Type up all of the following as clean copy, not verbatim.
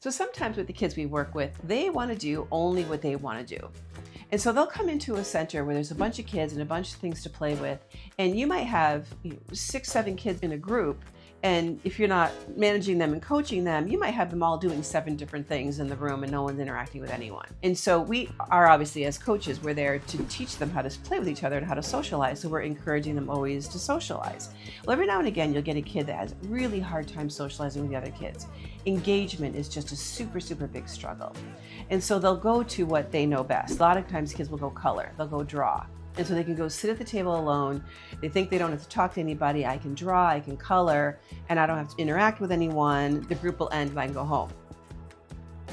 So sometimes with the kids we work with, they want to do only what they want to do. And so they'll come into a center where there's a bunch of kids and a bunch of things to play with. And you might have 6, 7 kids in a group. And if you're not managing them and coaching them, you might have them all doing 7 different things in the room and no one's interacting with anyone. And so we are obviously, as coaches, we're there to teach them how to play with each other and how to socialize. So we're encouraging them always to socialize. Well, every now and again, you'll get a kid that has a really hard time socializing with the other kids. Engagement is just a super, super big struggle. And so they'll go to what they know best. A lot of times kids will go color, they'll go draw. And so they can go sit at the table alone. They think they don't have to talk to anybody. I can draw, I can color, and I don't have to interact with anyone. The group will end and I can go home.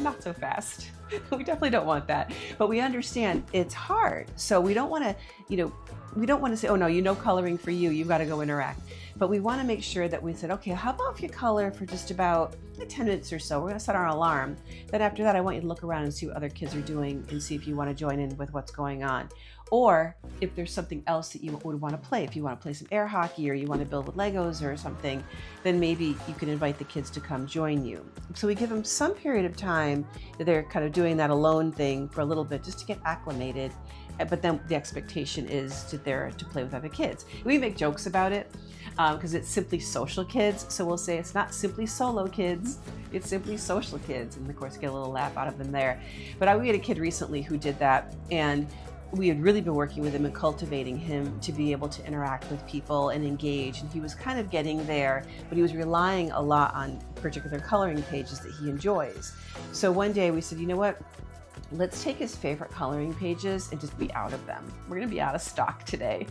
Not so fast. We definitely don't want that. But we understand it's hard. So we don't want to, we don't want to say, oh no, coloring for you, you've got to go interact. But we want to make sure that we said, okay, how about if you color for just about 10 minutes or so? We're going to set our alarm. Then after that, I want you to look around and see what other kids are doing and see if you want to join in with what's going on. Or if there's something else that you would want to play, if you want to play some air hockey or you want to build with Legos or something, then maybe you can invite the kids to come join you. So we give them some period of time that they're kind of doing that alone thing for a little bit just to get acclimated. But then the expectation is to play with other kids. We make jokes about it because it's simply social kids. So we'll say it's not simply solo kids, it's simply social kids. And of course, get a little laugh out of them there. But we had a kid recently who did that, and we had really been working with him and cultivating him to be able to interact with people and engage. And he was kind of getting there, but he was relying a lot on particular coloring pages that he enjoys. So one day we said, you know what? Let's take his favorite coloring pages and just be out of them. We're going to be out of stock today.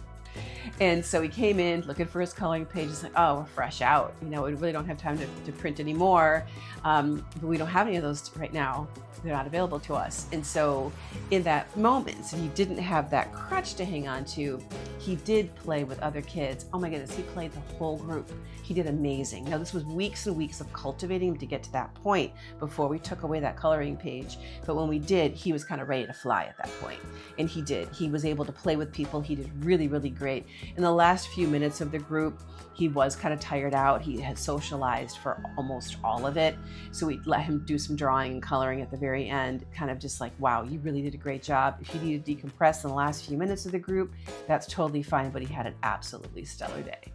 And so he came in looking for his coloring pages, like, oh, we're fresh out. We really don't have time to print anymore. But we don't have any of those right now. They're not available to us. And so in that moment, so he didn't have that crutch to hang on to, he did play with other kids. Oh my goodness, he played the whole group. He did amazing. Now, this was weeks and weeks of cultivating him to get to that point before we took away that coloring page. But when we did, he was kind of ready to fly at that point. And he did. He was able to play with people. He did really, really great. In the last few minutes of the group, he was kind of tired out. He had socialized for almost all of it. So we let him do some drawing and coloring at the very end, kind of just like, wow, you really did a great job. If you need to decompress in the last few minutes of the group, that's totally fine, but he had an absolutely stellar day.